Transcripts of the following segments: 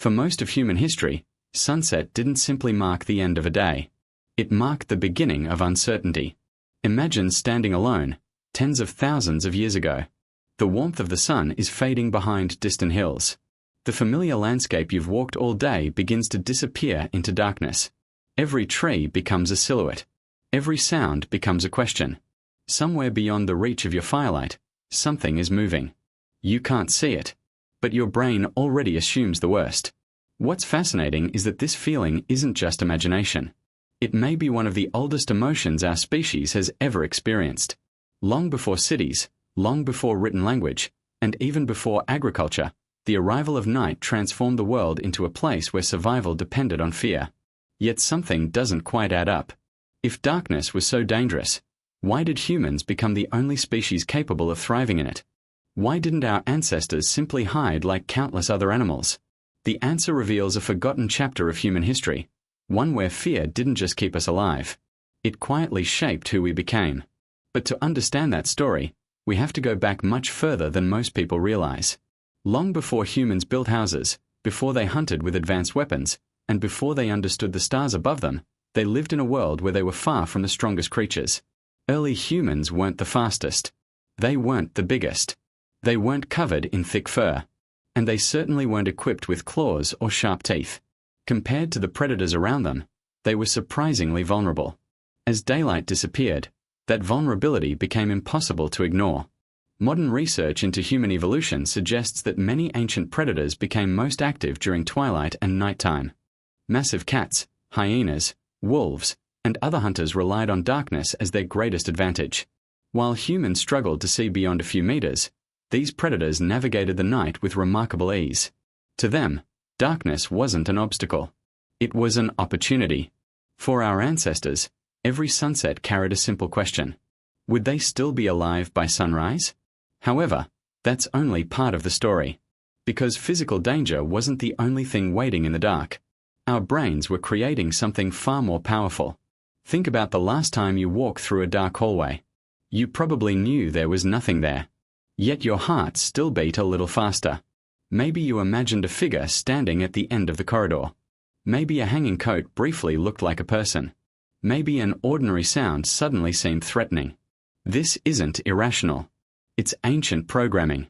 For most of human history, sunset didn't simply mark the end of a day. It marked the beginning of uncertainty. Imagine standing alone, tens of thousands of years ago. The warmth of the sun is fading behind distant hills. The familiar landscape you've walked all day begins to disappear into darkness. Every tree becomes a silhouette. Every sound becomes a question. Somewhere beyond the reach of your firelight, something is moving. You can't see it, but your brain already assumes the worst. What's fascinating is that this feeling isn't just imagination. It may be one of the oldest emotions our species has ever experienced. Long before cities, long before written language, and even before agriculture, the arrival of night transformed the world into a place where survival depended on fear. Yet something doesn't quite add up. If darkness was so dangerous, why did humans become the only species capable of thriving in it? Why didn't our ancestors simply hide like countless other animals? The answer reveals a forgotten chapter of human history, one where fear didn't just keep us alive. It quietly shaped who we became. But to understand that story, we have to go back much further than most people realize. Long before humans built houses, before they hunted with advanced weapons, and before they understood the stars above them, they lived in a world where they were far from the strongest creatures. Early humans weren't the fastest. They weren't the biggest. They weren't covered in thick fur. And they certainly weren't equipped with claws or sharp teeth. Compared to the predators around them, they were surprisingly vulnerable. As daylight disappeared, that vulnerability became impossible to ignore. Modern research into human evolution suggests that many ancient predators became most active during twilight and nighttime. Massive cats, hyenas, wolves, and other hunters relied on darkness as their greatest advantage. While humans struggled to see beyond a few meters, these predators navigated the night with remarkable ease. To them, darkness wasn't an obstacle. It was an opportunity. For our ancestors, every sunset carried a simple question. Would they still be alive by sunrise? However, that's only part of the story. Because physical danger wasn't the only thing waiting in the dark. Our brains were creating something far more powerful. Think about the last time you walked through a dark hallway. You probably knew there was nothing there. Yet your heart still beat a little faster. Maybe you imagined a figure standing at the end of the corridor. Maybe a hanging coat briefly looked like a person. Maybe an ordinary sound suddenly seemed threatening. This isn't irrational. It's ancient programming.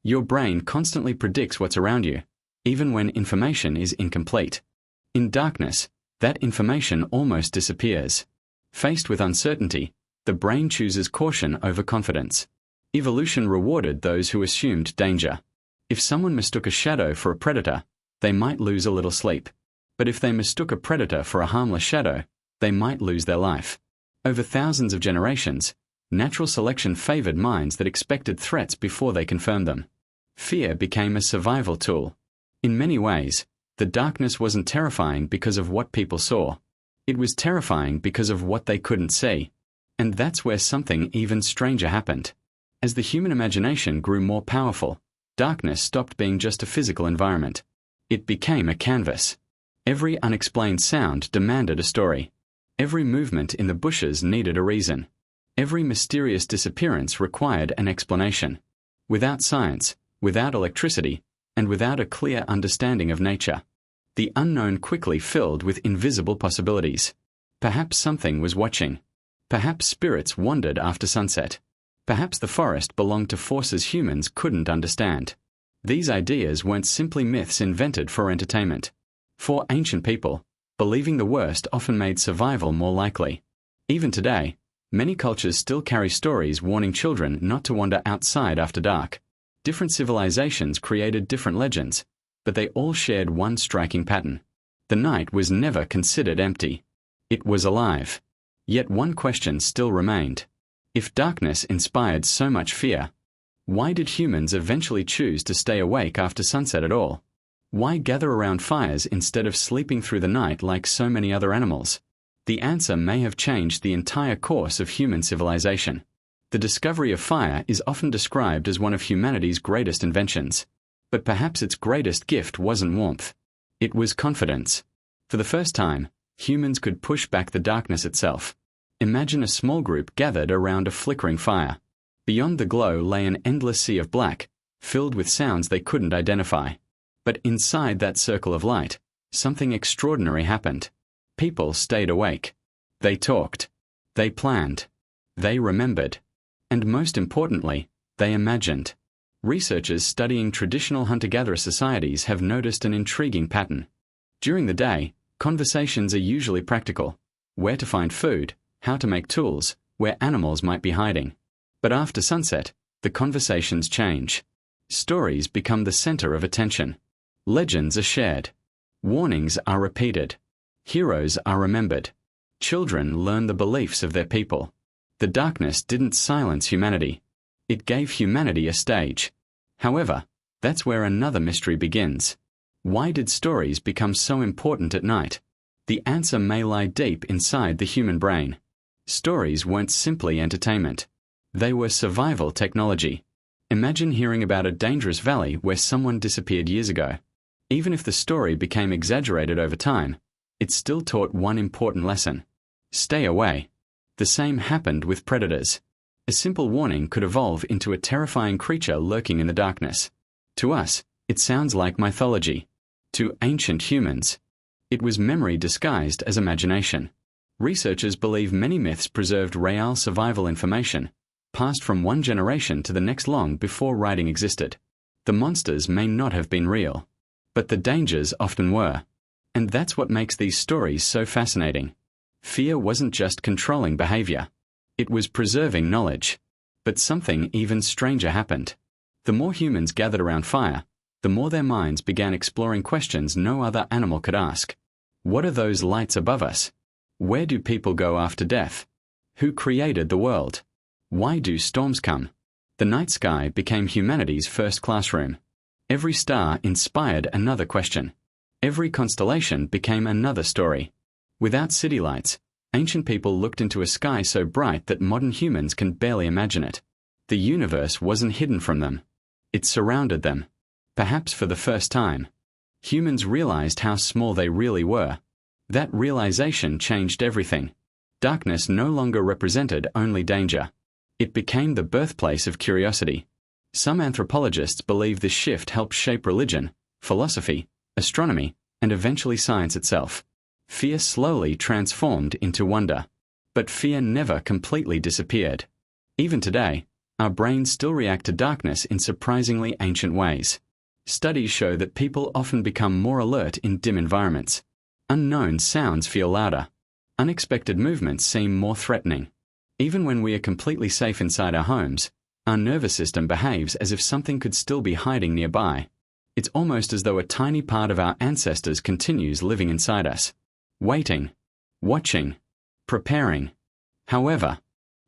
Your brain constantly predicts what's around you, even when information is incomplete. In darkness, that information almost disappears. Faced with uncertainty, the brain chooses caution over confidence. Evolution rewarded those who assumed danger. If someone mistook a shadow for a predator, they might lose a little sleep. But if they mistook a predator for a harmless shadow, they might lose their life. Over thousands of generations, natural selection favored minds that expected threats before they confirmed them. Fear became a survival tool. In many ways, the darkness wasn't terrifying because of what people saw. It was terrifying because of what they couldn't see. And that's where something even stranger happened. As the human imagination grew more powerful, darkness stopped being just a physical environment. It became a canvas. Every unexplained sound demanded a story. Every movement in the bushes needed a reason. Every mysterious disappearance required an explanation. Without science, without electricity, and without a clear understanding of nature, the unknown quickly filled with invisible possibilities. Perhaps something was watching. Perhaps spirits wandered after sunset. Perhaps the forest belonged to forces humans couldn't understand. These ideas weren't simply myths invented for entertainment. For ancient people, believing the worst often made survival more likely. Even today, many cultures still carry stories warning children not to wander outside after dark. Different civilizations created different legends, but they all shared one striking pattern. The night was never considered empty. It was alive. Yet one question still remained. If darkness inspired so much fear, why did humans eventually choose to stay awake after sunset at all? Why gather around fires instead of sleeping through the night like so many other animals? The answer may have changed the entire course of human civilization. The discovery of fire is often described as one of humanity's greatest inventions. But perhaps its greatest gift wasn't warmth. It was confidence. For the first time, humans could push back the darkness itself. Imagine a small group gathered around a flickering fire. Beyond the glow lay an endless sea of black, filled with sounds they couldn't identify. But inside that circle of light, something extraordinary happened. People stayed awake. They talked. They planned. They remembered. And most importantly, they imagined. Researchers studying traditional hunter-gatherer societies have noticed an intriguing pattern. During the day, conversations are usually practical: where to find food, how to make tools, where animals might be hiding. But after sunset, the conversations change. Stories become the center of attention. Legends are shared. Warnings are repeated. Heroes are remembered. Children learn the beliefs of their people. The darkness didn't silence humanity. It gave humanity a stage. However, that's where another mystery begins. Why did stories become so important at night? The answer may lie deep inside the human brain. Stories weren't simply entertainment. They were survival technology. Imagine hearing about a dangerous valley where someone disappeared years ago. Even if the story became exaggerated over time, it still taught one important lesson: stay away. The same happened with predators. A simple warning could evolve into a terrifying creature lurking in the darkness. To us, it sounds like mythology. To ancient humans, it was memory disguised as imagination. Researchers believe many myths preserved real survival information, passed from one generation to the next long before writing existed. The monsters may not have been real, but the dangers often were. And that's what makes these stories so fascinating. Fear wasn't just controlling behavior. It was preserving knowledge. But something even stranger happened. The more humans gathered around fire, the more their minds began exploring questions no other animal could ask. What are those lights above us? Where do people go after death? Who created the world? Why do storms come? The night sky became humanity's first classroom. Every star inspired another question. Every constellation became another story. Without city lights, ancient people looked into a sky so bright that modern humans can barely imagine it. The universe wasn't hidden from them. It surrounded them. Perhaps for the first time, humans realized how small they really were. That realization changed everything. Darkness no longer represented only danger. It became the birthplace of curiosity. Some anthropologists believe this shift helped shape religion, philosophy, astronomy, and eventually science itself. Fear slowly transformed into wonder. But fear never completely disappeared. Even today, our brains still react to darkness in surprisingly ancient ways. Studies show that people often become more alert in dim environments. Unknown sounds feel louder. Unexpected movements seem more threatening. Even when we are completely safe inside our homes, our nervous system behaves as if something could still be hiding nearby. It's almost as though a tiny part of our ancestors continues living inside us. Waiting, watching, preparing. However,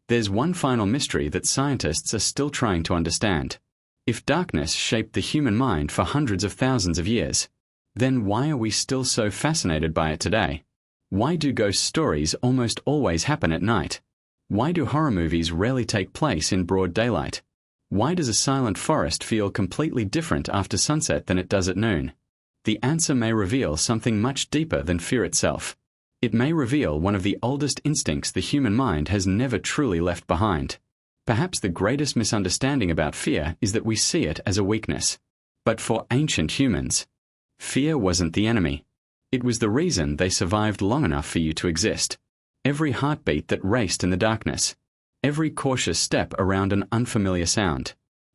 there's one final mystery that scientists are still trying to understand. If darkness shaped the human mind for hundreds of thousands of years, then why are we still so fascinated by it today? Why do ghost stories almost always happen at night? Why do horror movies rarely take place in broad daylight? Why does a silent forest feel completely different after sunset than it does at noon? The answer may reveal something much deeper than fear itself. It may reveal one of the oldest instincts the human mind has never truly left behind. Perhaps the greatest misunderstanding about fear is that we see it as a weakness. But for ancient humans, fear wasn't the enemy. It was the reason they survived long enough for you to exist. Every heartbeat that raced in the darkness. Every cautious step around an unfamiliar sound.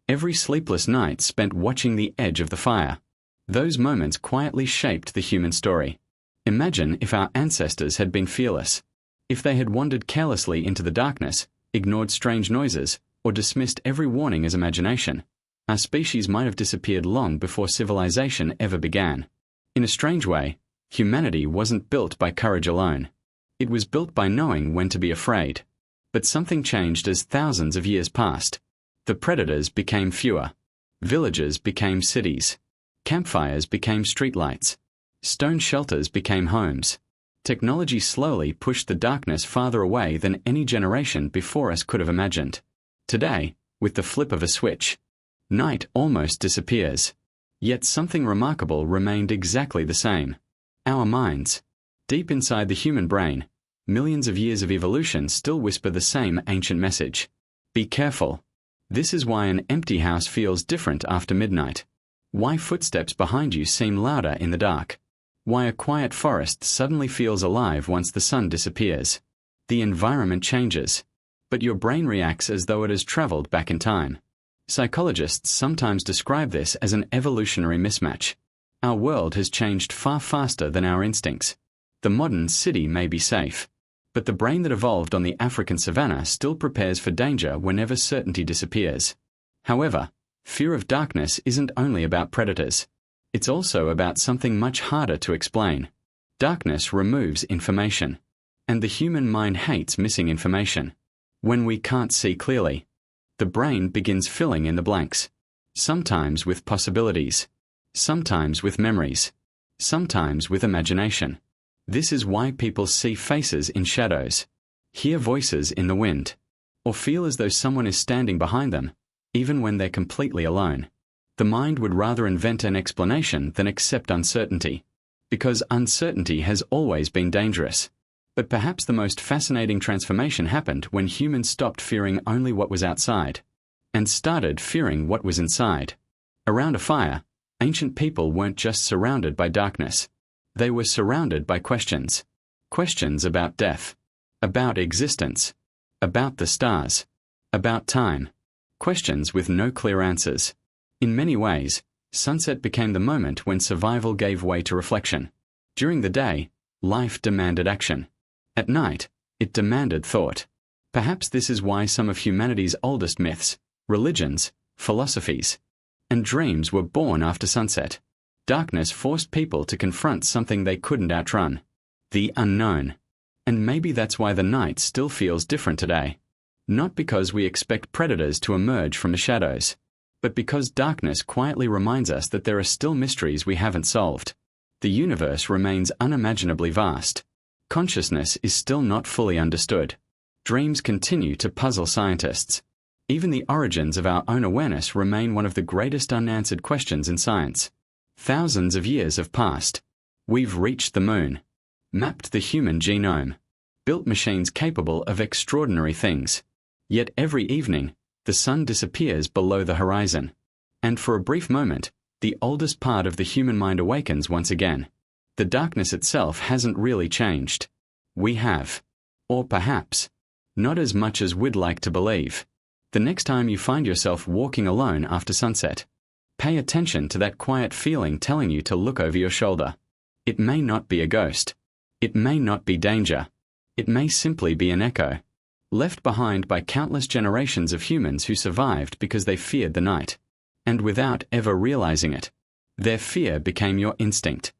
Every sleepless night spent watching the edge of the fire. Those moments quietly shaped the human story. Imagine if our ancestors had been fearless. If they had wandered carelessly into the darkness, ignored strange noises, or dismissed every warning as imagination. Our species might have disappeared long before civilization ever began. In a strange way, humanity wasn't built by courage alone. It was built by knowing when to be afraid. But something changed as thousands of years passed. The predators became fewer. Villages became cities. Campfires became streetlights. Stone shelters became homes. Technology slowly pushed the darkness farther away than any generation before us could have imagined. Today, with the flip of a switch, night almost disappears. Yet something remarkable remained exactly the same. Our minds. Deep inside the human brain, millions of years of evolution still whisper the same ancient message. Be careful. This is why an empty house feels different after midnight. Why footsteps behind you seem louder in the dark. Why a quiet forest suddenly feels alive once the sun disappears. The environment changes, but your brain reacts as though it has traveled back in time. Psychologists sometimes describe this as an evolutionary mismatch. Our world has changed far faster than our instincts. The modern city may be safe, but the brain that evolved on the African savanna still prepares for danger whenever certainty disappears. However, fear of darkness isn't only about predators. It's also about something much harder to explain. Darkness removes information, and the human mind hates missing information. When we can't see clearly, the brain begins filling in the blanks, sometimes with possibilities, sometimes with memories, sometimes with imagination. This is why people see faces in shadows, hear voices in the wind, or feel as though someone is standing behind them, even when they're completely alone. The mind would rather invent an explanation than accept uncertainty, because uncertainty has always been dangerous. But perhaps the most fascinating transformation happened when humans stopped fearing only what was outside, and started fearing what was inside. Around a fire, ancient people weren't just surrounded by darkness. They were surrounded by questions. Questions about death, about existence, about the stars, about time. Questions with no clear answers. In many ways, sunset became the moment when survival gave way to reflection. During the day, life demanded action. At night, it demanded thought. Perhaps this is why some of humanity's oldest myths, religions, philosophies, and dreams were born after sunset. Darkness forced people to confront something they couldn't outrun, the unknown. And maybe that's why the night still feels different today. Not because we expect predators to emerge from the shadows, but because darkness quietly reminds us that there are still mysteries we haven't solved. The universe remains unimaginably vast. Consciousness is still not fully understood. Dreams continue to puzzle scientists. Even the origins of our own awareness remain one of the greatest unanswered questions in science. Thousands of years have passed. We've reached the moon, mapped the human genome, built machines capable of extraordinary things. Yet every evening, the sun disappears below the horizon. And for a brief moment, the oldest part of the human mind awakens once again. The darkness itself hasn't really changed. We have. Or perhaps, not as much as we'd like to believe. The next time you find yourself walking alone after sunset, pay attention to that quiet feeling telling you to look over your shoulder. It may not be a ghost. It may not be danger. It may simply be an echo, left behind by countless generations of humans who survived because they feared the night. And without ever realizing it, their fear became your instinct.